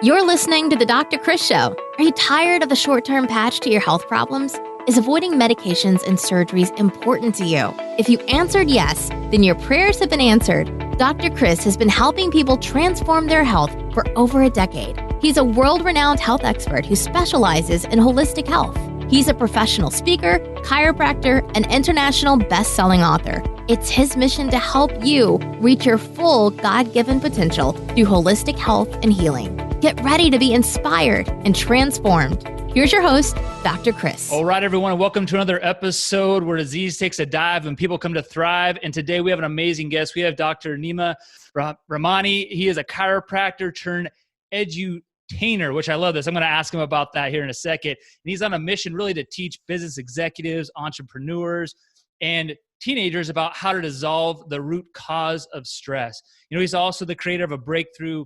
You're listening to the Dr. Chris Show. Are you tired of the short-term patch to your health problems? Is avoiding medications and surgeries important to you? If you answered yes, then your prayers have been answered. Dr. Chris has been helping people transform their health for over a decade. He's a world-renowned health expert who specializes in holistic health. He's a professional speaker, chiropractor, and international best-selling author. It's his mission to help you reach your full God-given potential through holistic health and healing. Get ready to be inspired and transformed. Here's your host, Dr. Chris. All right, everyone, and welcome to another episode where disease takes a dive and people come to thrive. And today we have an amazing guest. We have Dr. Nima Rahmany. He is a chiropractor turned edutainer, which I love this. I'm going to ask him about that here in a second. And he's on a mission really to teach business executives, entrepreneurs, and teenagers about how to dissolve the root cause of stress. You know, he's also the creator of a breakthrough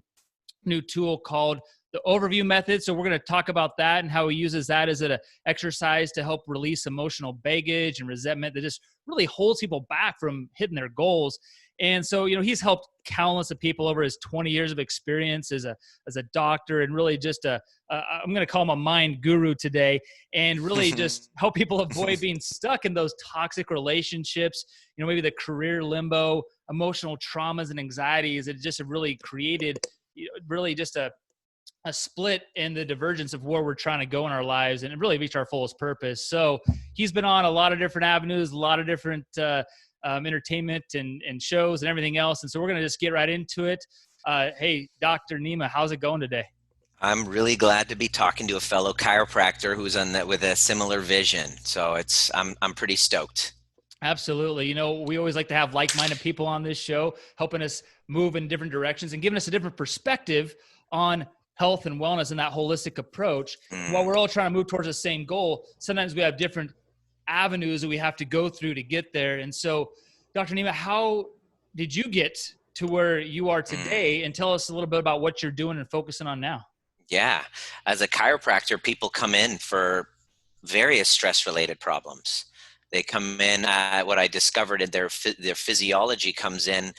new tool called the overview method. So we're going to talk about that and how he uses that as an exercise to help release emotional baggage and resentment that just really holds people back from hitting their goals. And so, you know, he's helped countless of people over his 20 years of experience as a doctor, and really just I'm going to call him a mind guru today, and really just help people avoid being stuck in those toxic relationships, you know, maybe the career limbo, emotional traumas and anxieties that just have really created really just a split in the divergence of where we're trying to go in our lives and really reach our fullest purpose. So he's been on a lot of different avenues, a lot of different entertainment and shows and everything else. And so we're going to just get right into it. Hey, Dr. Nima, how's it going today? I'm really glad to be talking to a fellow chiropractor who's on that with a similar vision. So I'm pretty stoked. Absolutely. You know, we always like to have like-minded people on this show, helping us move in different directions and giving us a different perspective on health and wellness and that holistic approach. While we're all trying to move towards the same goal, sometimes we have different avenues that we have to go through to get there. And so, Dr. Nima, how did you get to where you are today? And tell us a little bit about what you're doing and focusing on now. Yeah. As a chiropractor, people come in for various stress-related problems. They come in, what I discovered in their physiology comes in,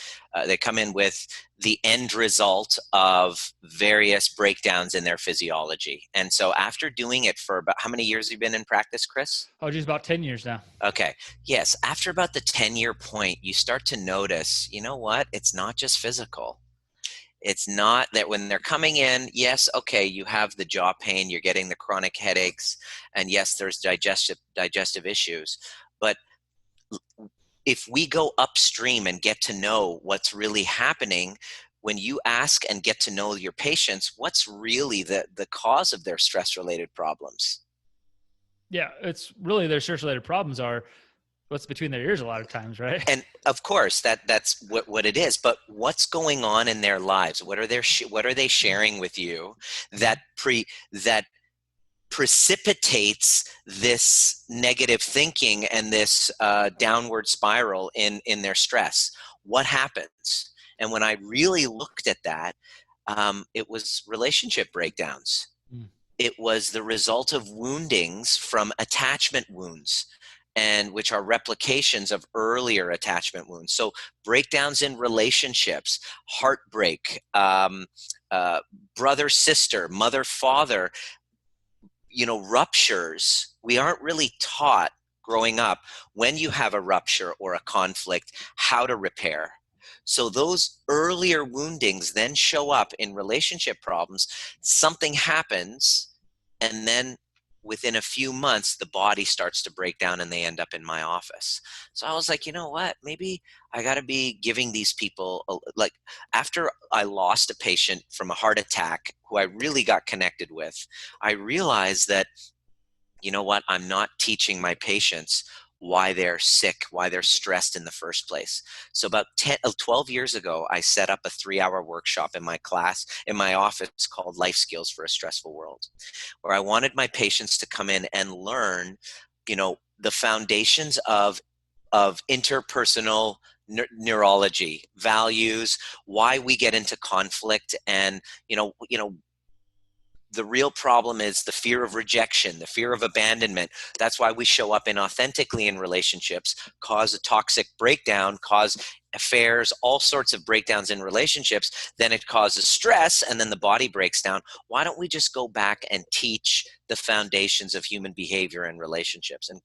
they come in with the end result of various breakdowns in their physiology. And so after doing it for about, how many years have you been in practice, Chris? Oh, just about 10 years now. Okay. Yes. After about the 10-year point, you start to notice, you know what? It's not just physical. It's not that when they're coming in, yes, okay, you have the jaw pain, you're getting the chronic headaches, and yes, there's digestive issues. But if we go upstream and get to know what's really happening, when you ask and get to know your patients, what's really the cause of their stress-related problems? Yeah, it's really their stress-related problems are what's between their ears a lot of times, right? And of course, that's what it is. But what's going on in their lives? What are they sharing with you that precipitates this negative thinking and this downward spiral in their stress? What happens? And when I really looked at that, it was relationship breakdowns. It was the result of woundings from attachment wounds, and which are replications of earlier attachment wounds. So breakdowns in relationships, heartbreak, brother, sister, mother, father, you know, ruptures. We aren't really taught growing up when you have a rupture or a conflict, how to repair. So those earlier woundings then show up in relationship problems. Something happens, and then within a few months, the body starts to break down and they end up in my office. So I was like, you know what, maybe I got to be giving these people, like after I lost a patient from a heart attack who I really got connected with, I realized that, you know what, I'm not teaching my patients why they're sick, why they're stressed in the first place. So about 12 years ago, I set up a 3-hour workshop in my office called Life Skills for a Stressful World, where I wanted my patients to come in and learn, you know, the foundations of interpersonal neurology, values, why we get into conflict, and, you know, the real problem is the fear of rejection, the fear of abandonment. That's why we show up inauthentically in relationships, cause a toxic breakdown, cause affairs, all sorts of breakdowns in relationships. Then it causes stress, and then the body breaks down. Why don't we just go back and teach the foundations of human behavior and relationships? And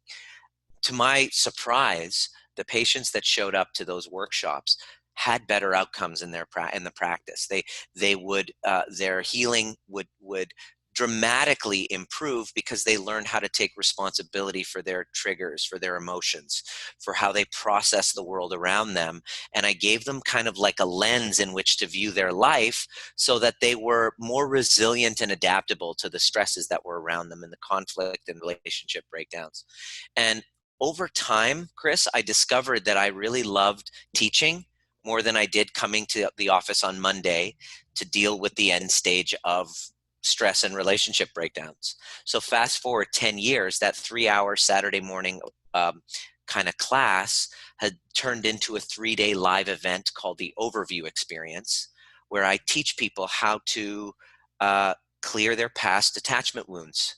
to my surprise, the patients that showed up to those workshops had better outcomes in the practice. Their healing would dramatically improve because they learned how to take responsibility for their triggers, for their emotions, for how they process the world around them. And I gave them kind of like a lens in which to view their life so that they were more resilient and adaptable to the stresses that were around them and the conflict and relationship breakdowns. And over time, Chris, I discovered that I really loved teaching more than I did coming to the office on Monday to deal with the end stage of stress and relationship breakdowns. So fast forward 10 years, that 3-hour Saturday morning kind of class had turned into a 3-day live event called the Overview Experience, where I teach people how to clear their past attachment wounds.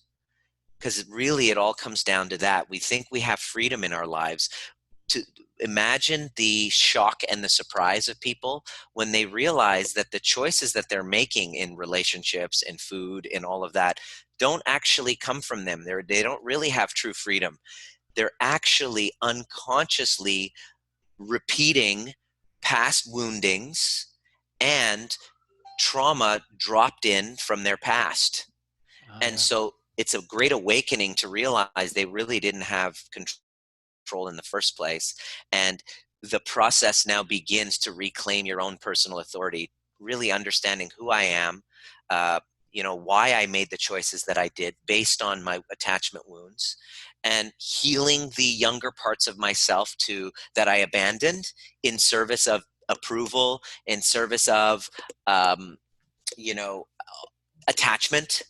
Because really, it all comes down to that. We think we have freedom in our lives. To imagine the shock and the surprise of people when they realize that the choices that they're making in relationships and food and all of that don't actually come from them. They don't really have true freedom. They're actually unconsciously repeating past woundings and trauma dropped in from their past. And so it's a great awakening to realize they really didn't have control in the first place. And the process now begins to reclaim your own personal authority, really understanding who I am, why I made the choices that I did based on my attachment wounds, and healing the younger parts of myself that I abandoned in service of approval, in service of, attachment.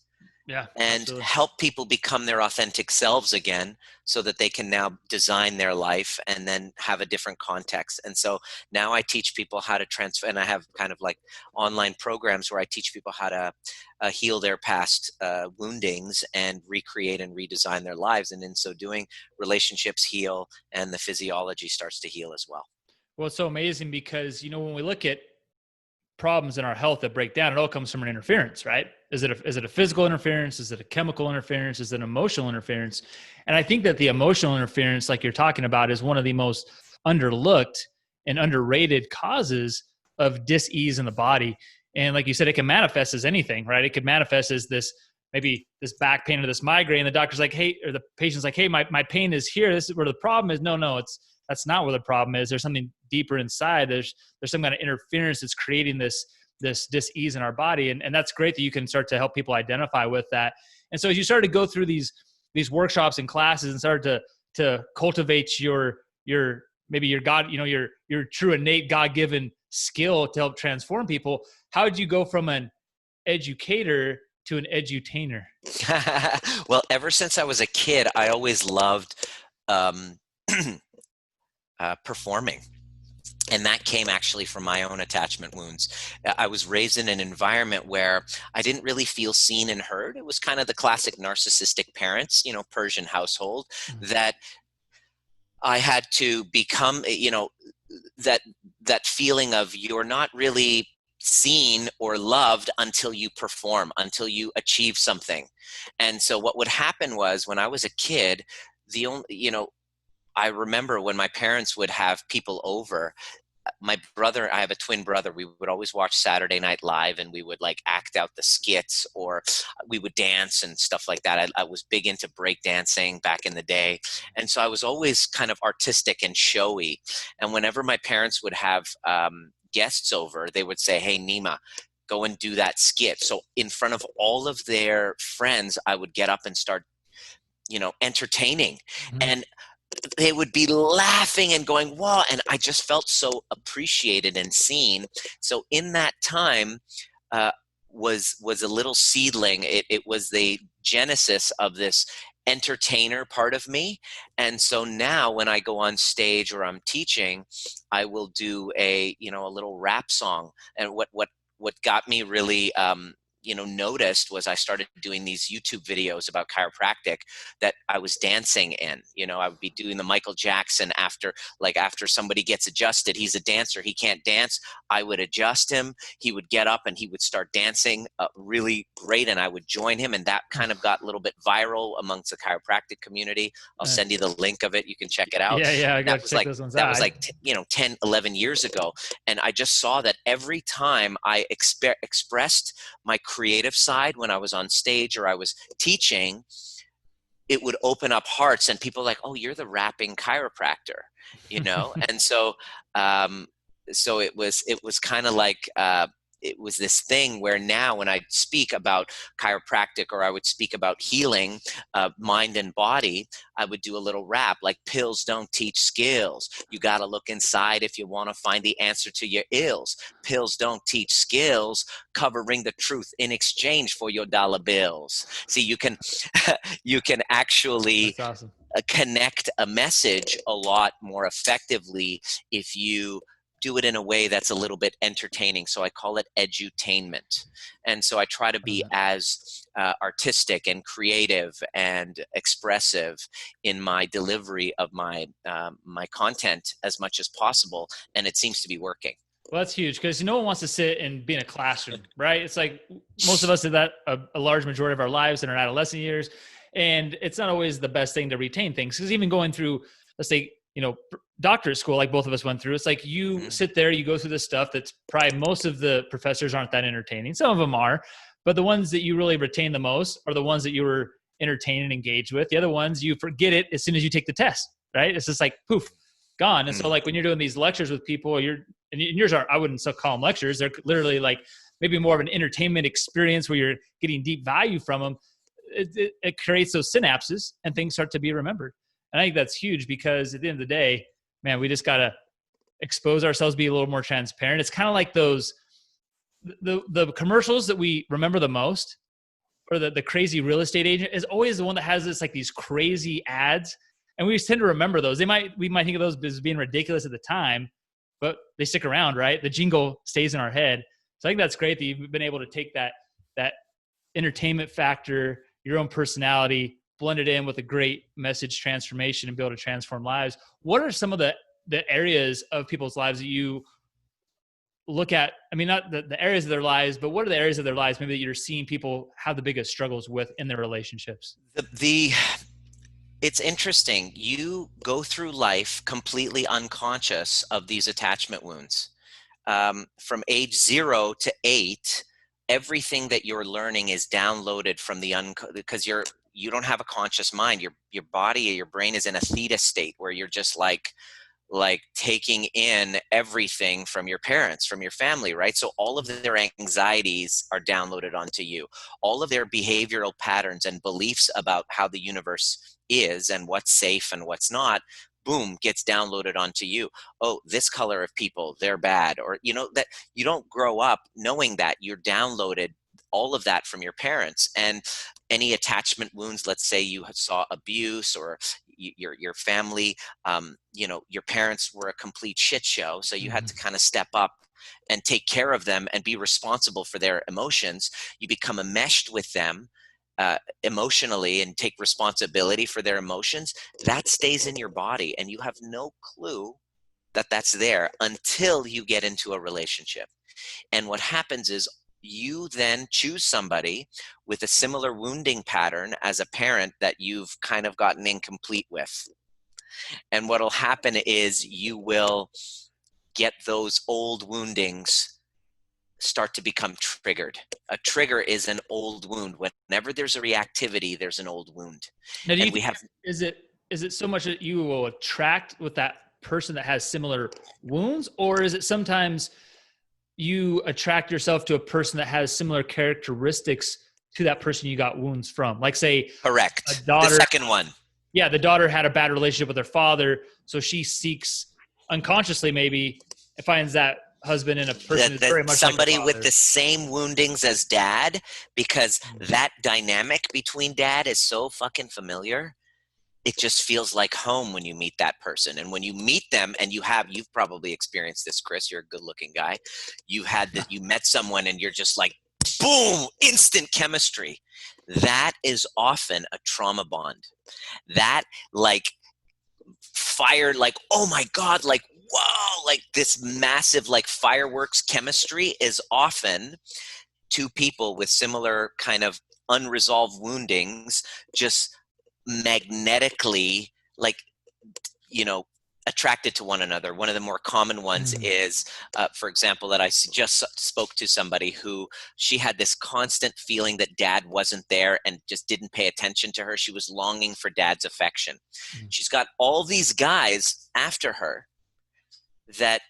Yeah, And absolutely. help people become their authentic selves again so that they can now design their life and then have a different context. And so now I teach people how to transfer, and I have kind of like online programs where I teach people how to heal their past woundings and recreate and redesign their lives. And in so doing, relationships heal and the physiology starts to heal as well. Well, it's so amazing because, when we look at problems in our health that break down, it all comes from an interference, right? Is it a physical interference? Is it a chemical interference? Is it an emotional interference? And I think that the emotional interference, like you're talking about, is one of the most underlooked and underrated causes of dis-ease in the body. And like you said, it can manifest as anything, right? It could manifest as maybe this back pain or this migraine. The doctor's like, hey, or the patient's like, hey, my pain is here. This is where the problem is. No, that's not where the problem is. There's something deeper inside. There's some kind of interference that's creating this dis-ease in our body. And that's great that you can start to help people identify with that. And so as you start to go through these workshops and classes and start to cultivate your God, your true innate God-given skill to help transform people, how did you go from an educator to an edutainer? Well, ever since I was a kid, I always loved performing. And that came actually from my own attachment wounds. I was raised in an environment where I didn't really feel seen and heard. It was kind of the classic narcissistic parents, Persian household, that I had to become, that feeling of you're not really seen or loved until you perform, until you achieve something. And so what would happen was when I was a kid, I remember when my parents would have people over, my brother, I have a twin brother, we would always watch Saturday Night Live and we would like act out the skits or we would dance and stuff like that. I was big into break dancing back in the day. And so I was always kind of artistic and showy. And whenever my parents would have guests over, they would say, hey, Nima, go and do that skit. So in front of all of their friends, I would get up and start, entertaining. Mm-hmm. And they would be laughing and going, wow. And I just felt so appreciated and seen. So in that time was a little seedling. It was the genesis of this entertainer part of me. And so now when I go on stage or I'm teaching, I will do a little rap song. And what got me really, noticed was I started doing these YouTube videos about chiropractic that I was dancing in. I would be doing the Michael Jackson after somebody gets adjusted. He's a dancer. He can't dance. I would adjust him. He would get up and he would start dancing really great. And I would join him. And that kind of got a little bit viral amongst the chiropractic community. I'll send you the link of it. You can check it out. Yeah. I got to check those ones out. That was 10, 11 years ago. And I just saw that every time I expressed my creative side when I was on stage or I was teaching, it would open up hearts and people like, oh, you're the rapping chiropractor, And so, so it was kind of like, it was this thing where now when I speak about chiropractic or I would speak about healing mind and body, I would do a little rap like pills don't teach skills. You got to look inside if you want to find the answer to your ills. Pills don't teach skills, covering the truth in exchange for your dollar bills. See, you can actually That's awesome. Connect a message a lot more effectively if you do it in a way that's a little bit entertaining. So I call it edutainment. And so I try to be as artistic and creative and expressive in my delivery of my content as much as possible. And it seems to be working. Well, that's huge because no one wants to sit and be in a classroom, right? It's like most of us did that a large majority of our lives in our adolescent years. And it's not always the best thing to retain things because even going through, let's say, doctorate school, like both of us went through, it's like you sit there, you go through this stuff that's probably most of the professors aren't that entertaining. Some of them are, but the ones that you really retain the most are the ones that you were entertained and engaged with. The other ones, you forget it as soon as you take the test, right? It's just like, poof, gone. And so like when you're doing these lectures with people, and yours are, I wouldn't call them lectures. They're literally like maybe more of an entertainment experience where you're getting deep value from them. It creates those synapses and things start to be remembered. And I think that's huge because at the end of the day, man, we just got to expose ourselves, be a little more transparent. It's kind of like those, the commercials that we remember the most, or the crazy real estate agent is always the one that has this, like these crazy ads. And we tend to remember those. We might think of those as being ridiculous at the time, but they stick around, right? The jingle stays in our head. So I think that's great that you've been able to take that entertainment factor, your own personality, blend it in with a great message transformation and be able to transform lives. What are some of the areas of people's lives that you look at? I mean, not the areas of their lives, but what are the areas of their lives maybe that you're seeing people have the biggest struggles with in their relationships? It's interesting. You go through life completely unconscious of these attachment wounds. From age 0 to 8, everything that you're learning is downloaded from because you don't have a conscious mind. Your body, your brain is in a theta state where you're just like taking in everything from your parents, from your family, right? So all of their anxieties are downloaded onto you. All of their behavioral patterns and beliefs about how the universe is and what's safe and what's not, boom, gets downloaded onto you. Oh, this color of people, they're bad. Or, that you don't grow up knowing that. You're downloaded all of that from your parents. And any attachment wounds, let's say you saw abuse or your family, your parents were a complete shit show. So you had to kind of step up and take care of them and be responsible for their emotions. You become enmeshed with them emotionally and take responsibility for their emotions. That stays in your body and you have no clue that that's there until you get into a relationship. And what happens is you then choose somebody with a similar wounding pattern as a parent that you've kind of gotten incomplete with. And what'll happen is you will get those old woundings start to become triggered. A trigger is an old wound. Whenever there's a reactivity, there's an old wound. Now, is it so much that you will attract with that person that has similar wounds, or is it sometimes you attract yourself to a person that has similar characteristics to that person you got wounds from? Like, say, correct. A daughter, the second one. Yeah, the daughter had a bad relationship with her father, so she seeks unconsciously maybe and finds that husband in a person who's very much somebody like with the same woundings as dad, because that dynamic between dad is so fucking familiar. It just feels like home when you meet that person. And when you meet them, and you've probably experienced this, Chris, you're a good looking guy. You met someone and you're just like, boom, instant chemistry. That is often a trauma bond. That like fire, like, oh my God, like, whoa, like this massive like fireworks chemistry is often two people with similar kind of unresolved woundings just magnetically like, you know, attracted to one another. One of the more common ones is, for example, that I just spoke to somebody who she had this constant feeling that dad wasn't there and just didn't pay attention to her. She was longing for dad's affection. She's got all these guys after her that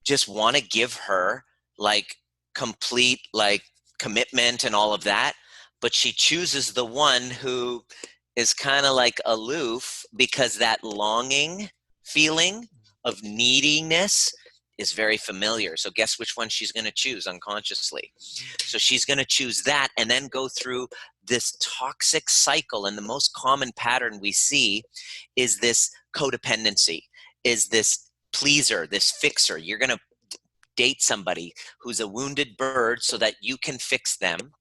just want to give her like complete like commitment and all of that. But she chooses the one who is kind of like aloof because that longing feeling of neediness is very familiar. So guess which one she's going to choose unconsciously. So she's going to choose that and then go through this toxic cycle. And the most common pattern we see is this codependency, is this pleaser, this fixer. You're going to date somebody who's a wounded bird so that you can fix them.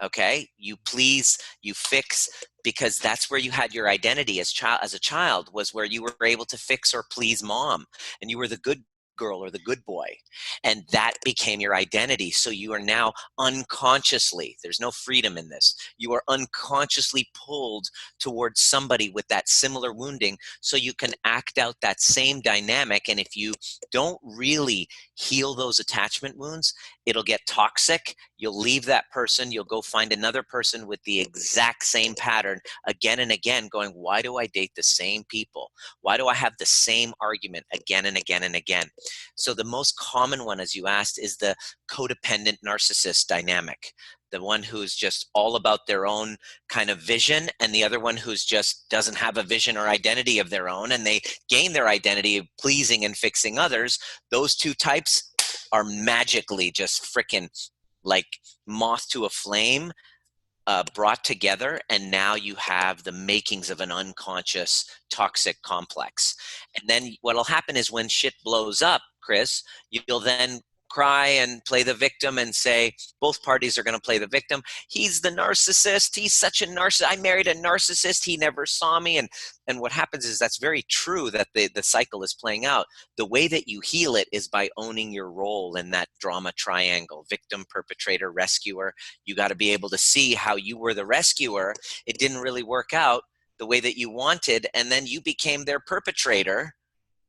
Okay, you please, you fix, because that's where you had your identity as a child, was where you were able to fix or please mom, and you were the good girl or the good boy, and that became your identity. So you are now unconsciously, there's no freedom in this, you are unconsciously pulled towards somebody with that similar wounding so you can act out that same dynamic. And if you don't really heal those attachment wounds, it'll get toxic. You'll leave that person, you'll go find another person with the exact same pattern again and again, going, why do I date the same people? Why do I have the same argument again and again and again? So the most common one, as you asked, is the codependent narcissist dynamic. The one who's just all about their own kind of vision, and the other one who's just doesn't have a vision or identity of their own, and they gain their identity of pleasing and fixing others. Those two types are magically just freaking like moth to a flame, brought together, and now you have the makings of an unconscious toxic complex. And then what'll happen is when shit blows up, Chris, you'll then cry and play the victim and say, both parties are going to play the victim. He's the narcissist. He's such a narcissist. I married a narcissist. He never saw me. And what happens is that's very true that the cycle is playing out. The way that you heal it is by owning your role in that drama triangle: victim, perpetrator, rescuer. You got to be able to see how you were the rescuer. It didn't really work out the way that you wanted. And then you became their perpetrator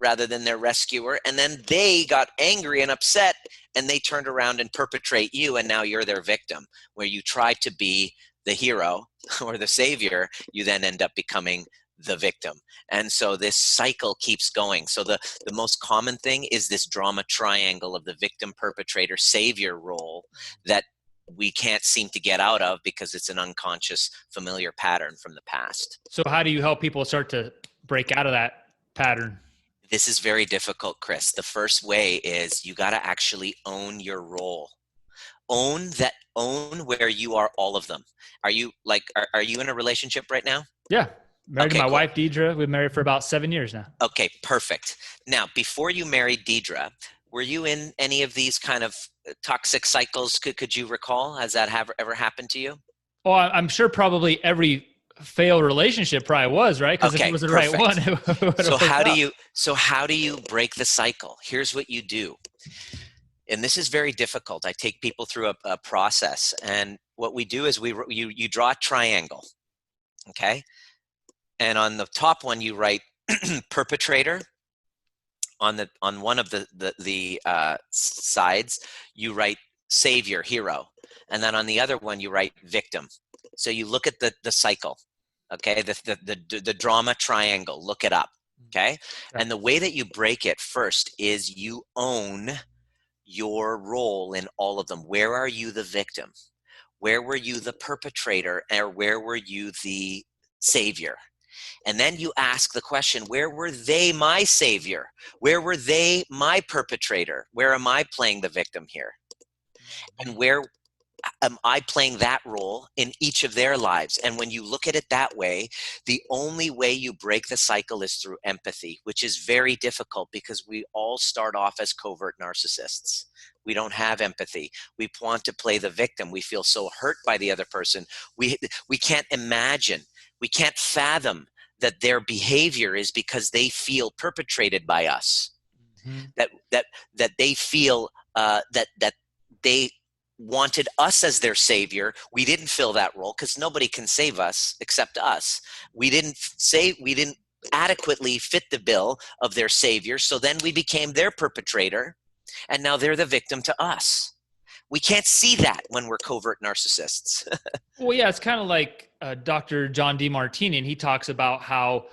rather than their rescuer. And then they got angry and upset and they turned around and perpetrate you. And now you're their victim. Where you try to be the hero or the savior, you then end up becoming the victim. And so this cycle keeps going. So the most common thing is this drama triangle of the victim, perpetrator, savior role that we can't seem to get out of because it's an unconscious familiar pattern from the past. So how do you help people start to break out of that pattern? This is very difficult, Chris. The first way is you got to actually own your role. Own where you are all of them. Are you in a relationship right now? Yeah. Married to my wife, Deidre. We've been married for about 7 years now. Okay, perfect. Now, before you married Deidre, were you in any of these kind of toxic cycles? Could you recall? Has that ever happened to you? Oh, I'm sure probably every failed relationship probably was, right? Because if it was the right one, so how do you break the cycle? Here's what you do. And this is very difficult. I take people through a process. And what we do is you draw a triangle, okay? And on the top one, you write perpetrator. On one of the sides, you write savior, hero. And then on the other one, you write victim. So you look at the cycle, okay? The drama triangle, look it up, okay? And the way that you break it first is you own your role in all of them. Where are you the victim? Where were you the perpetrator? Or where were you the savior? And then you ask the question, where were they my savior? Where were they my perpetrator? Where am I playing the victim here? And where am I playing that role in each of their lives? And when you look at it that way, the only way you break the cycle is through empathy, which is very difficult because we all start off as covert narcissists. We don't have empathy. We want to play the victim. We feel so hurt by the other person. We can't imagine, we can't fathom that their behavior is because they feel perpetrated by us. Mm-hmm. That they feel that they wanted us as their savior. We didn't fill that role because nobody can save us except us. We didn't adequately fit the bill of their savior. So then we became their perpetrator, and now they're the victim to us. We can't see that when we're covert narcissists. Well, yeah, it's kind of like Dr. John Demartini, and he talks about how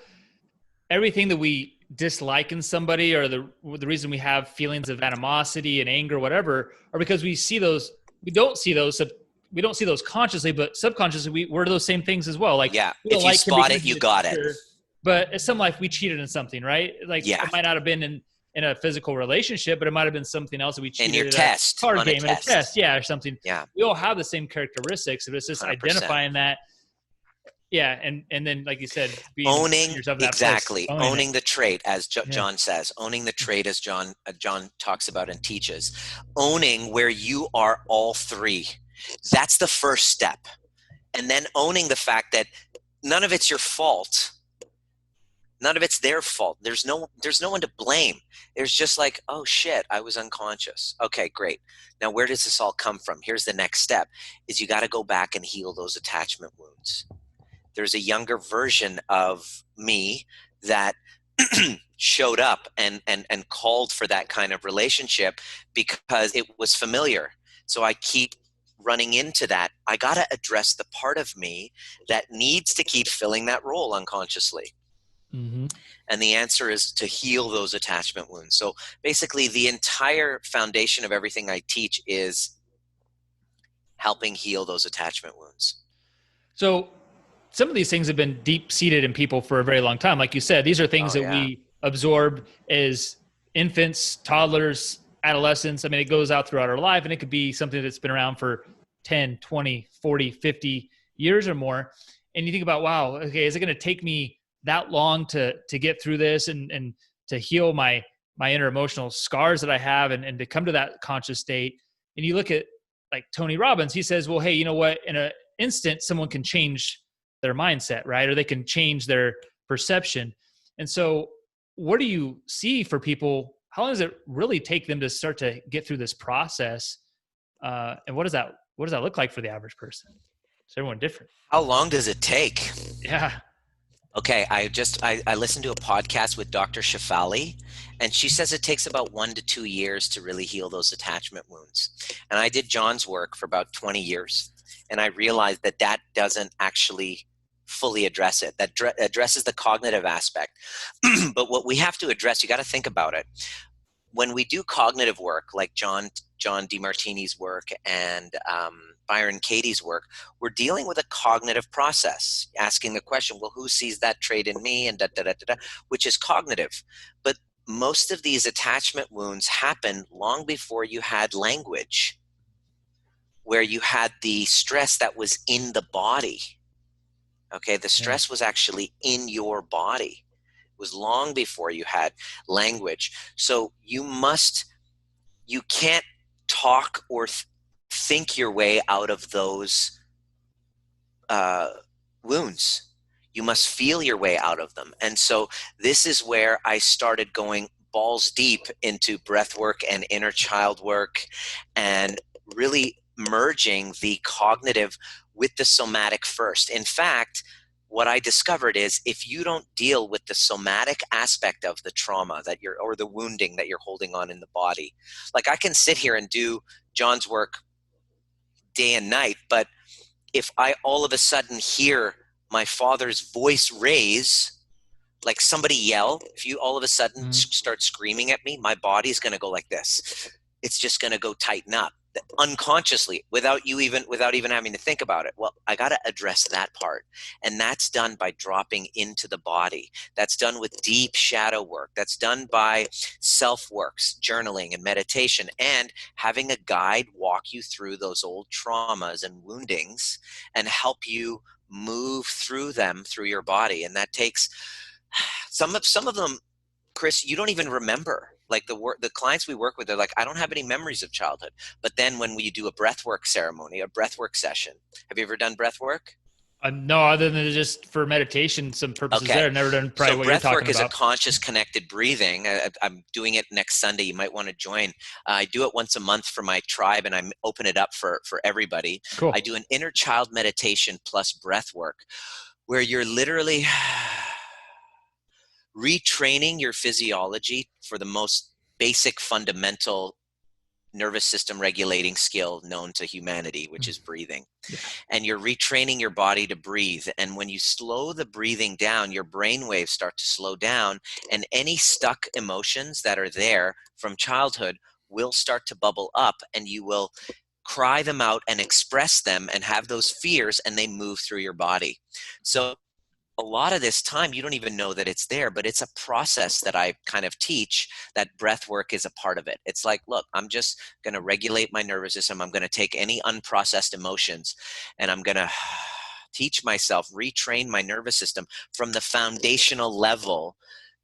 everything that we dislike in somebody, or the reason we have feelings of animosity and anger, whatever, are because we see those. We don't see those consciously, but subconsciously we're those same things as well. Like, yeah, we don't if you like spot it, you got it. But in some life, we cheated in something, right? Like, yeah. It might not have been in a physical relationship, but it might have been something else that we cheated in your at test, a card game, in a test, yeah, or something. Yeah, we all have the same characteristics, but it's just 100%. Identifying that. Yeah, and then, like you said, owning exactly, place, owning the trait, as John says, owning the trait, as John talks about and teaches, owning where you are all three. That's the first step, and then owning the fact that none of it's your fault, none of it's their fault. There's no one to blame. There's just like, oh shit, I was unconscious. Okay, great. Now where does this all come from? Here's the next step: is you got to go back and heal those attachment wounds. There's a younger version of me that showed up and called for that kind of relationship because it was familiar. So I keep running into that. I got to address the part of me that needs to keep filling that role unconsciously. Mm-hmm. And the answer is to heal those attachment wounds. So basically the entire foundation of everything I teach is helping heal those attachment wounds. So some of these things have been deep-seated in people for a very long time. Like you said, these are things that we absorb as infants, toddlers, adolescents. I mean, it goes out throughout our life, and it could be something that's been around for 10, 20, 40, 50 years or more. And you think about, wow, okay, is it going to take me that long to get through this and to heal my inner emotional scars that I have and to come to that conscious state? And you look at like Tony Robbins, he says, well, hey, you know what? In an instant, someone can change their mindset, right? Or they can change their perception. And so what do you see for people? How long does it really take them to start to get through this process? And what does that look like for the average person? Is everyone different? How long does it take? Yeah. Okay, I listened to a podcast with Dr. Shefali, and she says it takes about 1 to 2 years to really heal those attachment wounds. And I did John's work for about 20 years, and I realized that doesn't actually fully address it. That addresses the cognitive aspect. But what we have to address, you got to think about it. When we do cognitive work, like John Demartini's work and Byron Katie's work, we're dealing with a cognitive process, asking the question, well, who sees that trait in me, and which is cognitive. But most of these attachment wounds happen long before you had language, where you had the stress that was in the body. Okay, the stress was actually in your body. It was long before you had language. So you can't talk or think your way out of those wounds. You must feel your way out of them. And so this is where I started going balls deep into breathwork and inner child work, and really merging the cognitive with the somatic first. In fact, what I discovered is if you don't deal with the somatic aspect of the trauma or the wounding that you're holding on in the body, like I can sit here and do John's work day and night, but if I all of a sudden hear my father's voice raise, like somebody yell, if you all of a sudden start screaming at me, my body's going to go like this. It's just going to go tighten up unconsciously without even having to think about it. Well, I got to address that part. And that's done by dropping into the body. That's done with deep shadow work. That's done by self-works, journaling and meditation, and having a guide walk you through those old traumas and woundings and help you move through them through your body. And that takes some of them, Chris, you don't even remember. Like the clients we work with, they're like, I don't have any memories of childhood. But then when we do a breathwork ceremony, a breathwork session, have you ever done breathwork? No, other than just for meditation, some purposes Okay. there. I've never done probably So what you're talking breathwork is a about. conscious connected breathing. I'm doing it next Sunday. You might want to join. I do it once a month for my tribe, and I open it up for everybody. Cool. I do an inner child meditation plus breathwork, where you're literally retraining your physiology for the most basic fundamental nervous system regulating skill known to humanity, which is breathing. Yeah. And you're retraining your body to breathe. And when you slow the breathing down, your brain waves start to slow down, and any stuck emotions that are there from childhood will start to bubble up, and you will cry them out and express them and have those fears, and they move through your body. So a lot of this time, you don't even know that it's there, but it's a process that I kind of teach, that breath work is a part of it. It's like, look, I'm just going to regulate my nervous system. I'm going to take any unprocessed emotions, and I'm going to teach myself, retrain my nervous system from the foundational level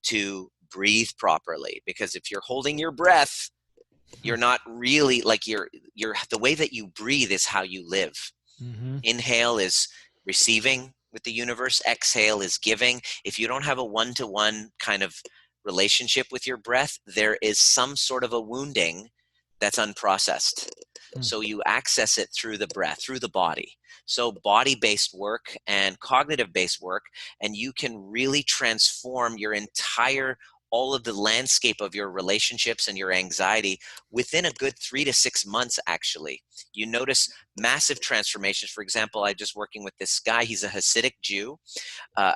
to breathe properly. Because if you're holding your breath, you're not really like the way that you breathe is how you live. Mm-hmm. Inhale is receiving with the universe. Exhale is giving. If you don't have a one-to-one kind of relationship with your breath, there is some sort of a wounding that's unprocessed. So you access it through the breath, through the body. So body-based work and cognitive-based work, and you can really transform your entire all of the landscape of your relationships and your anxiety within a good 3 to 6 months. Actually, you notice massive transformations. For example, I just working with this guy. He's a Hasidic Jew,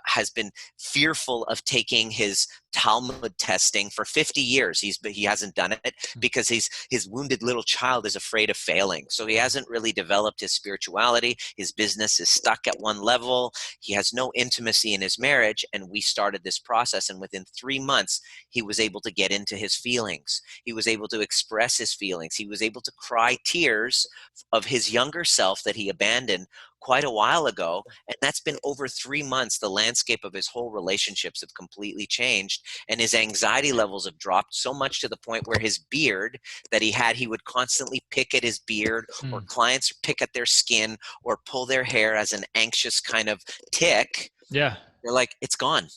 has been fearful of taking his Talmud testing for 50 years. He hasn't done it because his wounded little child is afraid of failing. So he hasn't really developed his spirituality. His business is stuck at one level. He has no intimacy in his marriage. And we started this process. And within 3 months, he was able to get into his feelings. He was able to express his feelings. He was able to cry tears of his younger self that he abandoned quite a while ago. And that's been over 3 months. The landscape of his whole relationships have completely changed. And his anxiety levels have dropped so much to the point where his beard that he would constantly pick at his beard, or clients pick at their skin or pull their hair as an anxious kind of tick. Yeah. They're like, it's gone.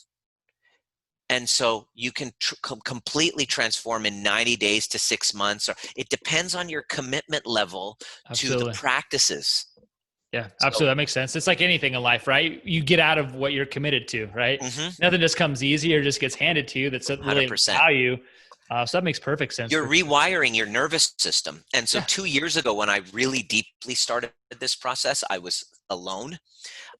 And so you can completely transform in 90 days to 6 months. Or it depends on your commitment level to the practices. Yeah, absolutely. That makes sense. It's like anything in life, right? You get out of what you're committed to, right? Mm-hmm. Nothing just comes easy or just gets handed to you. That's really 100%. value. So that makes perfect sense. You're rewiring your nervous system. And so 2 years ago, when I really deeply started this process, I was alone.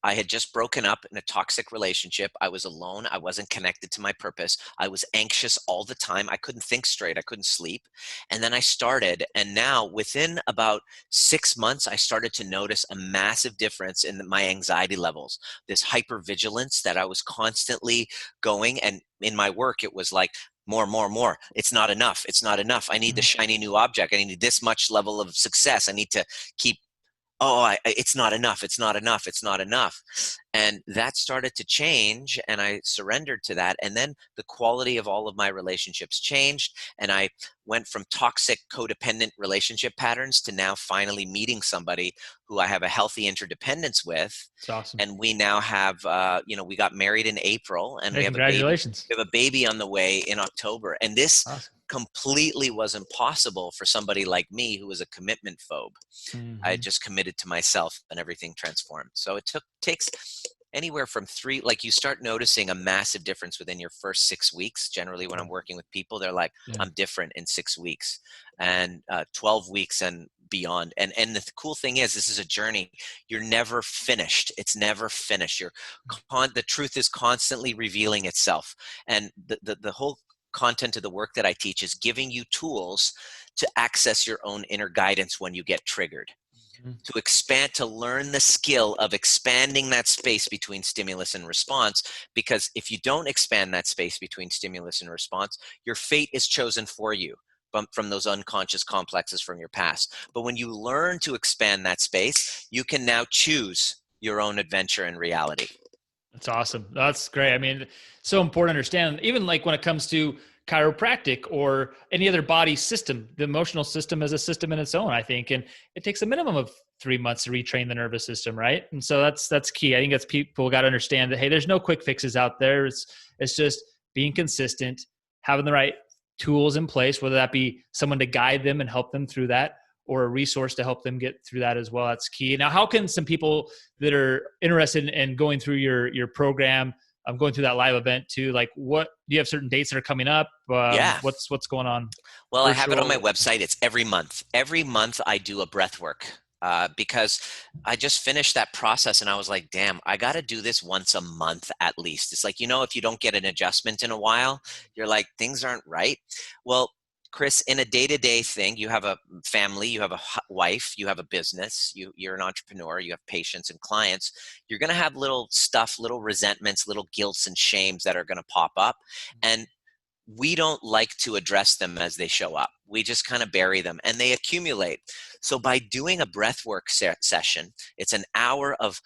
I had just broken up in a toxic relationship. I was alone. I wasn't connected to my purpose. I was anxious all the time. I couldn't think straight. I couldn't sleep. And then I started. And now within about 6 months, I started to notice a massive difference in my anxiety levels, this hypervigilance that I was constantly going. And in my work, it was like, more. It's not enough. It's not enough. I need the shiny new object. I need this much level of success. I need to keep, it's not enough. It's not enough. It's not enough. And that started to change, and I surrendered to that. And then the quality of all of my relationships changed. And I went from toxic codependent relationship patterns to now finally meeting somebody who I have a healthy interdependence with. That's awesome. And we now have, we got married in April, and we have congratulations. We have a baby on the way in October. And this completely was impossible for somebody like me who was a commitment phobe. I just committed to myself, and everything transformed. So it takes anywhere from 3, like you start noticing a massive difference within your first 6 weeks. Generally, when I'm working with people, they're like, I'm different in 6 weeks and 12 weeks and beyond. And the cool thing is, this is a journey. You're never finished. It's never finished. The truth is constantly revealing itself. And the whole content of the work that I teach is giving you tools to access your own inner guidance when you get triggered. To expand, to learn the skill of expanding that space between stimulus and response. Because if you don't expand that space between stimulus and response, your fate is chosen for you from those unconscious complexes from your past. But when you learn to expand that space, you can now choose your own adventure in reality. That's awesome. That's great. I mean, so important to understand, even like when it comes to chiropractic or any other body system. The emotional system is a system in its own, I think. And it takes a minimum of 3 months to retrain the nervous system, right? And so that's key. I think that's people got to understand that, hey, there's no quick fixes out there. It's just being consistent, having the right tools in place, whether that be someone to guide them and help them through that, or a resource to help them get through that as well. That's key. Now, how can some people that are interested in going through your program, going through that live event too, like what, do you have certain dates that are coming up? Yeah. What's going on? Well, I have it on my website. It's every month. Every month I do a breath work because I just finished that process and I was like, damn, I got to do this once a month at least. It's like, if you don't get an adjustment in a while, you're like, things aren't right. Well, Chris, in a day-to-day thing, you have a family, you have a wife, you have a business, you're an entrepreneur, you have patients and clients. You're going to have little stuff, little resentments, little guilts and shames that are going to pop up. And we don't like to address them as they show up. We just kind of bury them and they accumulate. So by doing a breathwork session, it's an hour of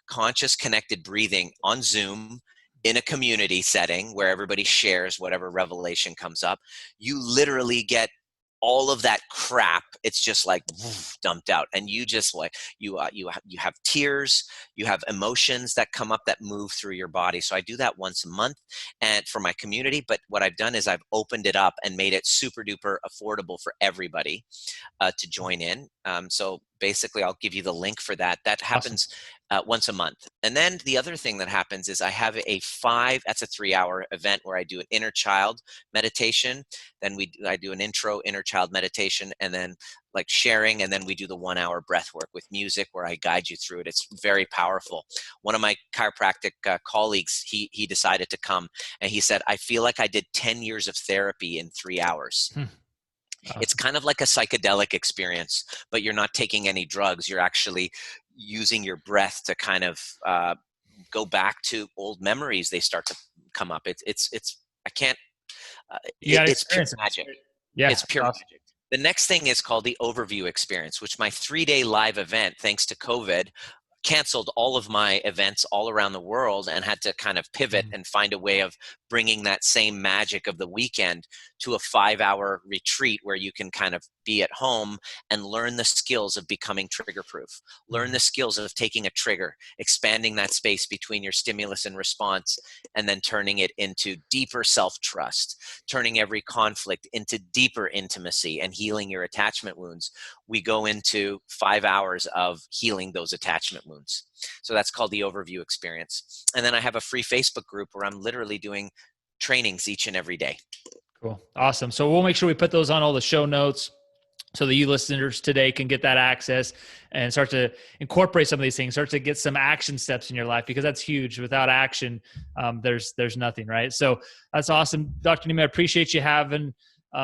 conscious connected breathing on Zoom, in a community setting where everybody shares whatever revelation comes up. You literally get all of that crap. It's just like dumped out, and you just like you have tears, you have emotions that come up that move through your body. So I do that once a month, and for my community. But what I've done is I've opened it up and made it super duper affordable for everybody to join in. So basically, I'll give you the link for that. That happens once a month. And then the other thing that happens is I have that's a 3-hour event where I do an inner child meditation. Then I do an intro inner child meditation, and then like sharing. And then we do the 1-hour breath work with music where I guide you through it. It's very powerful. One of my chiropractic colleagues, he decided to come, and he said, I feel like I did 10 years of therapy in 3 hours. Awesome. It's kind of like a psychedelic experience, but you're not taking any drugs. You're actually using your breath to kind of go back to old memories. They start to come up. It's I can't. It's pure magic. Yeah, it's pure magic. The next thing is called the overview experience, which my 3-day live event, thanks to COVID, canceled all of my events all around the world and had to kind of pivot and find a way of bringing that same magic of the weekend to a 5-hour retreat where you can kind of be at home and learn the skills of becoming trigger proof, learn the skills of taking a trigger, expanding that space between your stimulus and response, and then turning it into deeper self-trust, turning every conflict into deeper intimacy and healing your attachment wounds. We go into 5 hours of healing those attachment wounds. So that's called the overview experience. And then I have a free Facebook group where I'm literally doing trainings each and every day. Cool. Awesome. So we'll make sure we put those on all the show notes so that you listeners today can get that access and start to incorporate some of these things, start to get some action steps in your life, because that's huge. Without action, there's nothing, right? So that's awesome. Dr. Nima, I appreciate you having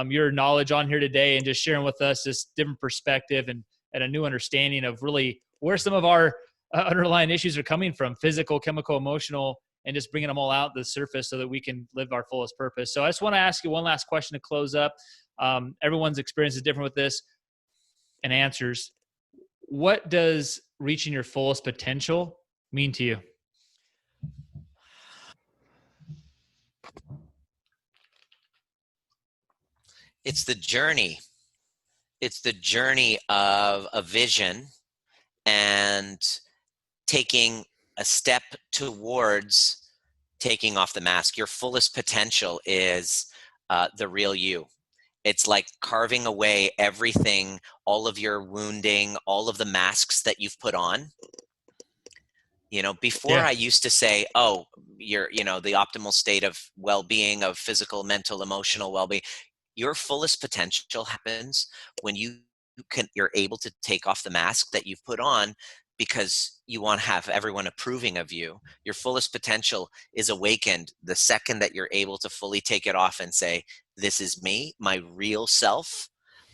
your knowledge on here today and just sharing with us this different perspective and a new understanding of really where some of our underlying issues are coming from: physical, chemical, emotional, and just bringing them all out to the surface so that we can live our fullest purpose. So I just want to ask you one last question to close up. Everyone's experience is different with this and answers. What does reaching your fullest potential mean to you? It's the journey. It's the journey of a vision and taking a step towards taking off the mask. Your fullest potential is the real you. It's like carving away everything, all of your wounding, all of the masks that you've put on. Before I used to say, oh, you're, the optimal state of well-being, of physical, mental, emotional well-being. Your fullest potential happens when you're able to take off the mask that you've put on, because you want to have everyone approving of you. Your fullest potential is awakened the second that you're able to fully take it off and say, this is me, my real self,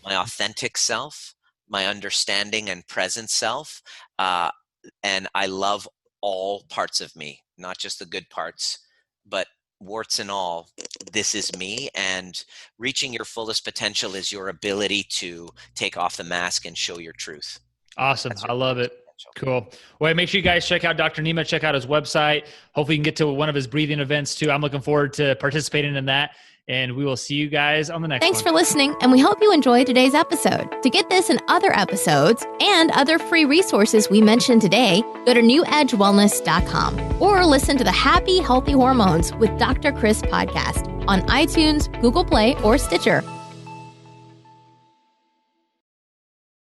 my authentic self, my understanding and present self. And I love all parts of me, not just the good parts, but warts and all. This is me. And reaching your fullest potential is your ability to take off the mask and show your truth. Awesome. I love it. So. Cool. Well, make sure you guys check out Dr. Nima, check out his website. Hopefully you can get to one of his breathing events too. I'm looking forward to participating in that. And we will see you guys on the next one. Thanks for listening, and we hope you enjoyed today's episode. To get this and other episodes and other free resources we mentioned today, go to newedgewellness.com or listen to the Happy Healthy Hormones with Dr. Chris podcast on iTunes, Google Play, or Stitcher.